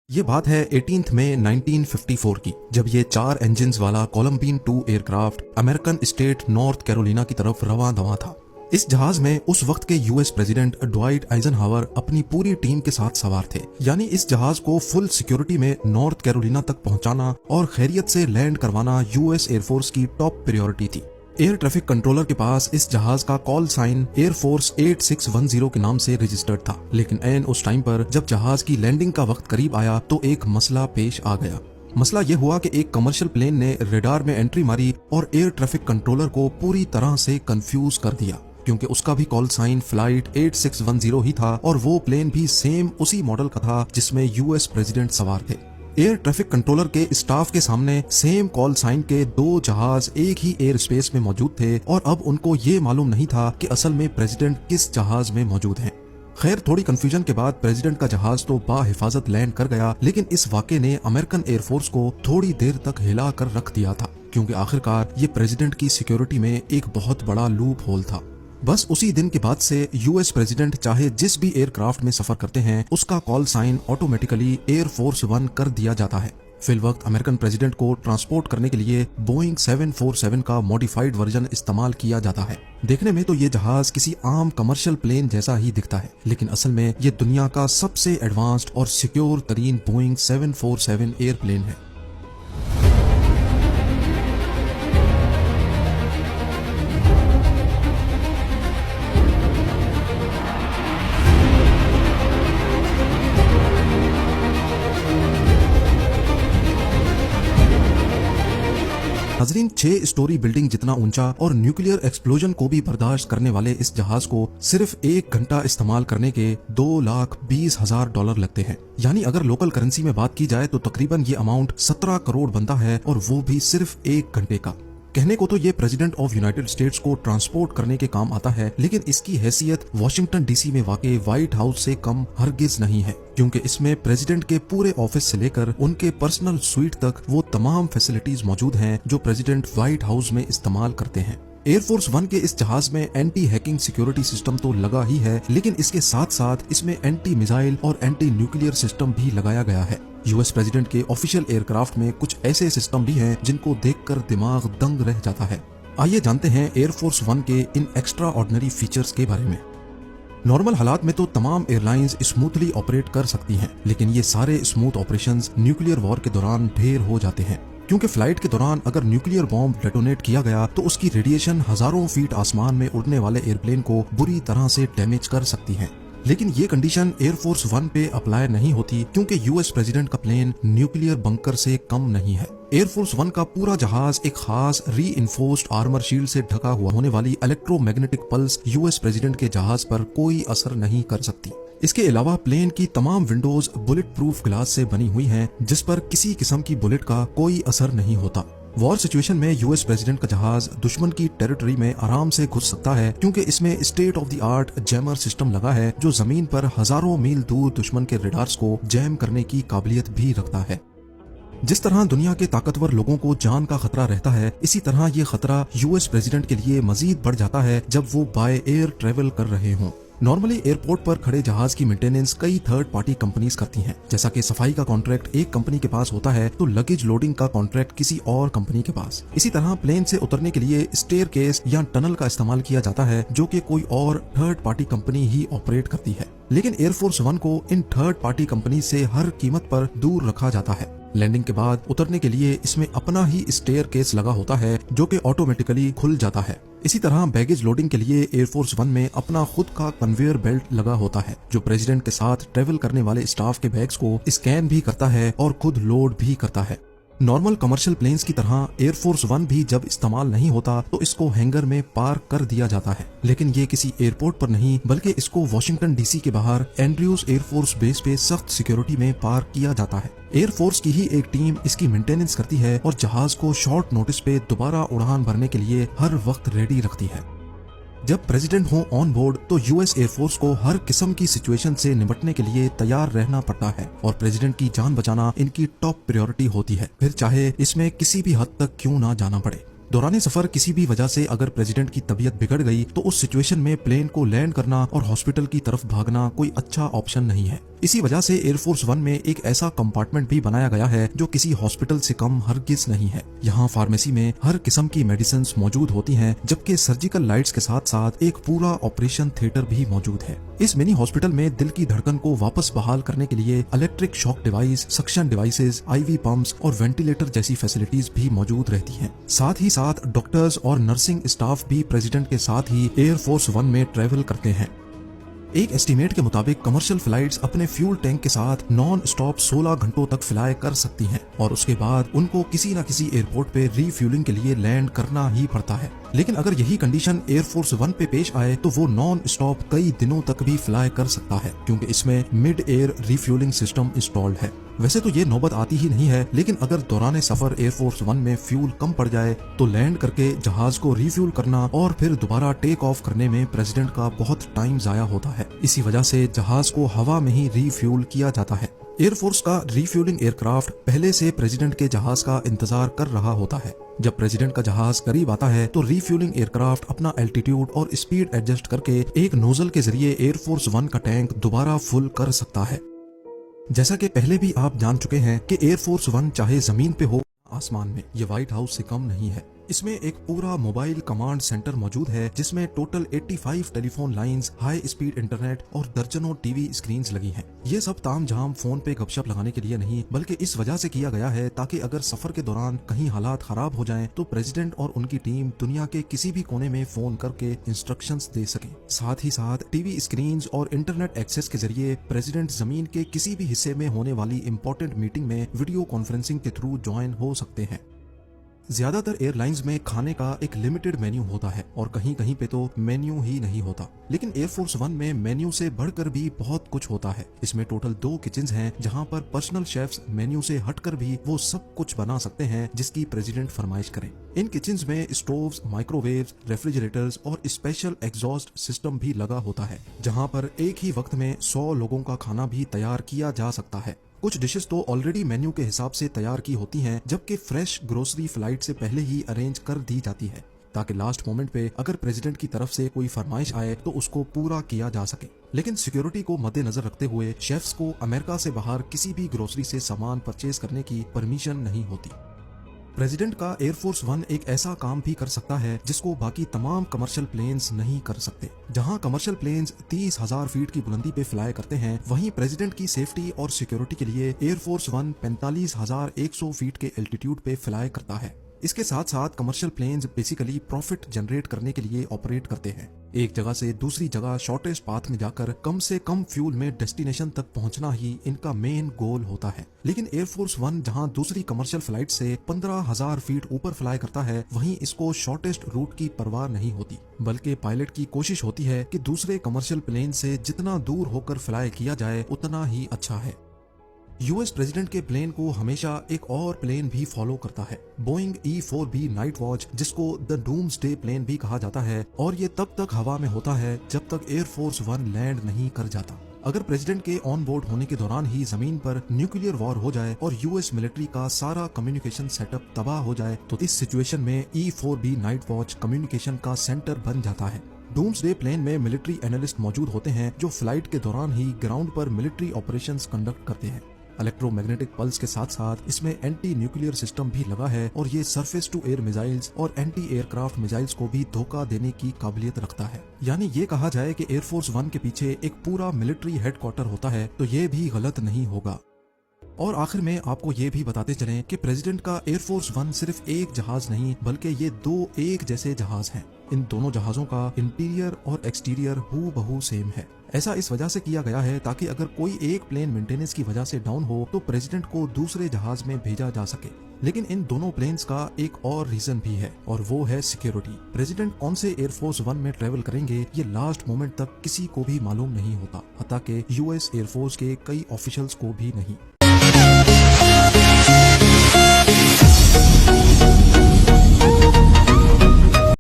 ये बात है 18 मई 1954 की, जब ये 4 इंजन्स वाला Columbian 2 aircraft American state North Carolina की तरफ रवां दवां था। इस जहाज में उस वक्त के यूएस प्रेसिडेंट ड्वाइट आइजनहावर अपनी पूरी टीम के साथ सवार थे। यानी इस जहाज को फुल सिक्योरिटी में नॉर्थ कैरोलिना तक पहुंचाना और खैरियत से लैंड करवाना यूएस एयरफोर्स की टॉप प्रायोरिटी थी। एयर ट्रैफिक कंट्रोलर के पास इस जहाज का कॉल साइन एयरफोर्स 8610 के नाम से रजिस्टर्ड था, लेकिन ऐन उस टाइम पर जब जहाज की लैंडिंग का वक्त करीब आया तो एक मसला पेश आ गया। मसला ये हुआ कि एक कमर्शियल प्लेन ने रडार में एंट्री मारी और एयर ट्रैफिक कंट्रोलर को पूरी तरह से कंफ्यूज कर दिया, क्योंकि उसका भी कॉल साइन फ्लाइट 8610 ही था और वो प्लेन भी सेम उसी मॉडल का था जिसमें यूएस प्रेसिडेंट सवार थे। एयर ट्रैफिक कंट्रोलर के स्टाफ के सामने सेम कॉल साइन के 2 जहाज एक ही एयर स्पेस में मौजूद थे और अब उनको ये मालूम नहीं था कि असल में प्रेसिडेंट किस जहाज में मौजूद हैं। खैर, थोड़ी कंफ्यूजन के बाद प्रेसिडेंट का जहाज तो बाहिफाजत लैंड कर गया, लेकिन इस वाक़े ने अमेरिकन एयरफोर्स को थोड़ी देर तक हिला कर रख दिया था, क्योंकि आखिरकार ये प्रेसिडेंट की सिक्योरिटी में एक बहुत बड़ा लूप होल था। बस उसी दिन के बाद से यूएस प्रेसिडेंट चाहे जिस भी एयरक्राफ्ट में सफर करते हैं उसका कॉल साइन ऑटोमेटिकली एयरफोर्स 1 कर दिया जाता है। फिल वक्त अमेरिकन प्रेसिडेंट को ट्रांसपोर्ट करने के लिए बोइंग 747 का मॉडिफाइड वर्जन इस्तेमाल किया जाता है। देखने में तो ये जहाज किसी आम कमर्शियल प्लेन जैसा ही दिखता है, लेकिन असल में ये दुनिया का सबसे एडवांस्ड और सिक्योर तरीन बोइंग 747 एयरप्लेन है। नाज़रीन, 6 स्टोरी बिल्डिंग जितना ऊंचा और न्यूक्लियर एक्सप्लोजन को भी बर्दाश्त करने वाले इस जहाज को सिर्फ 1 घंटा इस्तेमाल करने के $2,20,000 लगते हैं। यानी अगर लोकल करेंसी में बात की जाए तो तकरीबन ये अमाउंट 17 करोड़ बनता है, और वो भी सिर्फ 1 घंटे का। कहने को तो ये प्रेसिडेंट ऑफ यूनाइटेड स्टेट्स को ट्रांसपोर्ट करने के काम आता है, लेकिन इसकी हैसियत वॉशिंगटन डीसी में वाक़े व्हाइट हाउस से कम हरगिज नहीं है, क्योंकि इसमें प्रेसिडेंट के पूरे ऑफिस से लेकर उनके पर्सनल स्वीट तक वो तमाम फैसिलिटीज मौजूद हैं जो प्रेसिडेंट व्हाइट हाउस में इस्तेमाल करते हैं। एयरफोर्स 1 के इस जहाज में एंटी हैकिंग सिक्योरिटी सिस्टम तो लगा ही है, लेकिन इसके साथ साथ इसमें एंटी मिसाइल और एंटी न्यूक्लियर सिस्टम भी लगाया गया है। यूएस प्रेसिडेंट के ऑफिशियल एयरक्राफ्ट में कुछ ऐसे सिस्टम भी हैं जिनको देखकर दिमाग दंग रह जाता है। आइए जानते हैं एयरफोर्स 1 के इन एक्स्ट्रा ऑर्डिनरी फीचर्स के बारे में। नॉर्मल हालात में तो तमाम एयरलाइंस स्मूथली ऑपरेट कर सकती हैं, लेकिन ये सारे स्मूथ ऑपरेशंस न्यूक्लियर वॉर के दौरान ढेर हो जाते हैं, क्योंकि फ्लाइट के दौरान अगर न्यूक्लियर बॉम्ब डेटोनेट किया गया तो उसकी रेडिएशन हजारों फीट आसमान में उड़ने वाले एयरप्लेन को बुरी तरह से डैमेज कर सकती है। लेकिन ये कंडीशन एयरफोर्स 1 पे अप्लाई नहीं होती, क्योंकि यूएस प्रेसिडेंट का प्लेन न्यूक्लियर बंकर से कम नहीं है। एयरफोर्स 1 का पूरा जहाज एक खास रीइंफोर्स्ड आर्मर शील्ड से ढका हुआ होने वाली इलेक्ट्रोमैग्नेटिक पल्स यूएस प्रेसिडेंट के जहाज पर कोई असर नहीं कर सकती। इसके अलावा प्लेन की तमाम विंडोज बुलेट प्रूफ ग्लास से बनी हुई हैं, जिस पर किसी किस्म की बुलेट का कोई असर नहीं होता। वॉर सिचुएशन में यूएस प्रेसिडेंट का जहाज दुश्मन की टेरिटरी में आराम से घुस सकता है, क्योंकि इसमें state of the art jammer system लगा है जो जमीन पर हजारों मील दूर दुश्मन के रडार्स को जैम करने की काबिलियत भी रखता है। जिस तरह दुनिया के ताकतवर लोगों को जान का खतरा रहता है, इसी तरह ये खतरा यूएस प्रेसिडेंट के लिए मजीद बढ़ जाता है जब वो बाय एयर ट्रेवल कर रहे हों। नॉर्मली एयरपोर्ट पर खड़े जहाज की मेंटेनेंस कई थर्ड पार्टी कंपनीज करती हैं। जैसा कि सफाई का कॉन्ट्रैक्ट एक कंपनी के पास होता है तो लगेज लोडिंग का कॉन्ट्रैक्ट किसी और कंपनी के पास। इसी तरह प्लेन से उतरने के लिए स्टेयर केस या टनल का इस्तेमाल किया जाता है, जो कि कोई और थर्ड पार्टी कंपनी ही ऑपरेट करती है। लेकिन एयरफोर्स 1 को इन थर्ड पार्टी कंपनी से हर कीमत पर दूर रखा जाता है। लैंडिंग के बाद उतरने के लिए इसमें अपना ही स्टेयर केस लगा होता है, जो कि ऑटोमेटिकली खुल जाता है। इसी तरह बैगेज लोडिंग के लिए एयरफोर्स 1 में अपना खुद का कन्वेयर बेल्ट लगा होता है, जो प्रेसिडेंट के साथ ट्रेवल करने वाले स्टाफ के बैग्स को स्कैन भी करता है और खुद लोड भी करता है। नॉर्मल कमर्शियल प्लेन्स की तरह एयरफोर्स 1 भी जब इस्तेमाल नहीं होता तो इसको हैंगर में पार्क कर दिया जाता है, लेकिन ये किसी एयरपोर्ट पर नहीं बल्कि इसको वॉशिंगटन डीसी के बाहर एंड्रयूज एयरफोर्स बेस पे सख्त सिक्योरिटी में पार्क किया जाता है। एयरफोर्स की ही एक टीम इसकी मेंटेनेंस करती है और जहाज को शॉर्ट नोटिस पे दोबारा उड़ान भरने के लिए हर वक्त रेडी रखती है। जब प्रेसिडेंट हो ऑन बोर्ड तो यूएस एयरफोर्स को हर किस्म की सिचुएशन से निपटने के लिए तैयार रहना पड़ता है, और प्रेसिडेंट की जान बचाना इनकी टॉप प्रायोरिटी होती है, फिर चाहे इसमें किसी भी हद तक क्यों ना जाना पड़े। दौरान सफर किसी भी वजह से अगर प्रेसिडेंट की तबीयत बिगड़ गई तो उस सिचुएशन में प्लेन को लैंड करना और हॉस्पिटल की तरफ भागना कोई अच्छा ऑप्शन नहीं है। इसी वजह से एयरफोर्स वन में एक ऐसा कंपार्टमेंट भी बनाया गया है जो किसी हॉस्पिटल से कम हरगिज नहीं है। यहाँ फार्मेसी में हर किस्म की मेडिसिन मौजूद होती हैं, जबकि सर्जिकल लाइट्स के साथ साथ एक पूरा ऑपरेशन थिएटर भी मौजूद है। इस मिनी हॉस्पिटल में दिल की धड़कन को वापस बहाल करने के लिए electric shock device, suction devices, IV pumps और वेंटिलेटर जैसी फैसिलिटीज भी मौजूद रहती हैं। साथ ही साथ डॉक्टर्स और नर्सिंग स्टाफ भी प्रेसिडेंट के साथ ही एयरफोर्स वन में ट्रेवल करते हैं। एक एस्टीमेट के मुताबिक कमर्शियल फ्लाइट्स अपने फ्यूल टैंक के साथ नॉन स्टॉप 16 घंटों तक फ्लाई कर सकती हैं और उसके बाद उनको किसी न किसी एयरपोर्ट पे रीफ्यूलिंग के लिए लैंड करना ही पड़ता है। लेकिन अगर यही कंडीशन एयरफोर्स वन पे पेश आए तो वो नॉन स्टॉप कई दिनों तक भी फ्लाई कर सकता है, क्योंकि इसमें mid air refuelling system installed है। वैसे तो ये नौबत आती ही नहीं है, लेकिन अगर दौरान सफर एयरफोर्स वन में फ्यूल कम पड़ जाए तो लैंड करके जहाज को रिफ्यूल करना और फिर दोबारा टेक ऑफ करने में प्रेसिडेंट का बहुत टाइम जाया होता है। इसी वजह से जहाज को हवा में ही रिफ्यूल किया जाता है। एयरफोर्स का रिफ्यूलिंग एयरक्राफ्ट पहले से प्रेसिडेंट के जहाज का इंतजार कर रहा होता है। जब प्रेसिडेंट का जहाज करीब आता है तो रिफ्यूलिंग एयरक्राफ्ट अपना एल्टीट्यूड और स्पीड एडजस्ट करके एक नोजल के जरिए एयरफोर्स वन का टैंक दोबारा फुल कर सकता है। जैसा कि पहले भी आप जान चुके हैं कि एयरफोर्स वन चाहे जमीन पे हो आसमान में, ये व्हाइट हाउस से कम नहीं है। इसमें एक पूरा मोबाइल कमांड सेंटर मौजूद है जिसमें total 85 telephone lines, high speed internet और दर्जनों टीवी स्क्रीन्स लगी हैं। ये सब तामझाम फोन पे गपशप लगाने के लिए नहीं, बल्कि इस वजह से किया गया है ताकि अगर सफर के दौरान कहीं हालात खराब हो जाएं तो प्रेसिडेंट और उनकी टीम दुनिया के किसी भी कोने में फोन करके इंस्ट्रक्शंस दे सकें। साथ ही साथ टीवी स्क्रीन्स और इंटरनेट एक्सेस के जरिए प्रेसिडेंट जमीन के किसी भी हिस्से में होने वाली इंपॉर्टेंट मीटिंग में वीडियो कॉन्फ्रेंसिंग के थ्रू ज्वाइन हो सकते हैं। ज्यादातर एयरलाइंस में खाने का एक लिमिटेड मेन्यू होता है और कहीं कहीं पे तो मेन्यू ही नहीं होता, लेकिन एयरफोर्स वन में मेन्यू से बढ़कर भी बहुत कुछ होता है। इसमें टोटल 2 किचन्स हैं जहां पर पर्सनल शेफ्स मेन्यू से हटकर भी वो सब कुछ बना सकते हैं जिसकी प्रेसिडेंट फरमाइश करें। इन किचन्स में स्टोव्स, माइक्रोवेव्स, रेफ्रिजरेटर्स और स्पेशल एग्जॉस्ट सिस्टम भी लगा होता है, जहां पर एक ही वक्त में 100 लोगों का खाना भी तैयार किया जा सकता है। कुछ डिशेस तो ऑलरेडी मेन्यू के हिसाब से तैयार की होती हैं, जबकि फ्रेश ग्रोसरी फ्लाइट से पहले ही अरेंज कर दी जाती है ताकि लास्ट मोमेंट पे अगर प्रेसिडेंट की तरफ से कोई फरमाइश आए तो उसको पूरा किया जा सके। लेकिन सिक्योरिटी को मद्देनजर रखते हुए शेफ्स को अमेरिका से बाहर किसी भी ग्रोसरी से सामान परचेज करने की परमिशन नहीं होती। प्रेसिडेंट का एयरफोर्स वन एक ऐसा काम भी कर सकता है जिसको बाकी तमाम कमर्शियल प्लेन्स नहीं कर सकते। जहां कमर्शियल प्लेन्स 30,000 फीट की बुलंदी पे फ्लाई करते हैं, वहीं प्रेसिडेंट की सेफ्टी और सिक्योरिटी के लिए एयरफोर्स वन 45,100 फीट के एल्टीट्यूड पे फ्लाई करता है। इसके साथ साथ commercial planes basically profit generate करने के लिए ऑपरेट करते हैं। एक जगह से दूसरी जगह शॉर्टेस्ट पाथ में जाकर कम से कम फ्यूल में डेस्टिनेशन तक पहुंचना ही इनका मेन गोल होता है। लेकिन एयरफोर्स वन जहां दूसरी कमर्शियल फ्लाइट से 15,000 फीट ऊपर फ्लाई करता है, वहीं इसको शॉर्टेस्ट रूट की परवाह नहीं होती, बल्कि पायलट की कोशिश होती है कि दूसरे कमर्शियल प्लेन से जितना दूर होकर फ्लाई किया जाए उतना ही अच्छा है। यूएस प्रेसिडेंट के प्लेन को हमेशा एक और प्लेन भी फॉलो करता है, बोइंग E-4B नाइट वॉच, जिसको द डूम्सडे प्लेन भी कहा जाता है, और ये तब तक हवा में होता है जब तक एयरफोर्स वन लैंड नहीं कर जाता। अगर प्रेसिडेंट के ऑन बोर्ड होने के दौरान ही जमीन पर न्यूक्लियर वॉर हो जाए और यूएस मिलिट्री का सारा कम्युनिकेशन सेटअप तबाह हो जाए तो इस सिचुएशन में E-4B नाइट वॉच कम्युनिकेशन का सेंटर बन जाता है। डूम्सडे प्लेन में मिलिट्री एनालिस्ट मौजूद होते हैं जो फ्लाइट के दौरान ही ग्राउंड पर मिलिट्री ऑपरेशंस कंडक्ट करते हैं। इलेक्ट्रोमैग्नेटिक पल्स के साथ साथ इसमें एंटी न्यूक्लियर सिस्टम भी लगा है और ये सरफेस टू एयर मिसाइल्स और एंटी एयरक्राफ्ट मिसाइल्स को भी धोखा देने की काबिलियत रखता है। यानी ये कहा जाए कि एयरफोर्स वन के पीछे एक पूरा मिलिट्री हेडक्वार्टर होता है तो ये भी गलत नहीं होगा। और आखिर में आपको ये भी बताते चलें कि प्रेसिडेंट का एयरफोर्स वन सिर्फ एक जहाज नहीं बल्कि ये 2 एक जैसे जहाज हैं। इन दोनों जहाजों का इंटीरियर और एक्सटीरियर हूबहू सेम है। ऐसा इस वजह से किया गया है ताकि अगर कोई एक प्लेन मेंटेनेंस की वजह से डाउन हो तो प्रेसिडेंट को दूसरे जहाज में भेजा जा सके। लेकिन इन दोनों प्लेन्स का एक और रीजन भी है और वो है सिक्योरिटी। प्रेसिडेंट कौन से एयरफोर्स वन में ट्रेवल करेंगे ये लास्ट मोमेंट तक किसी को भी मालूम नहीं होता, हत्ता कि यूएस एयरफोर्स के कई ऑफिशियल्स को भी नहीं।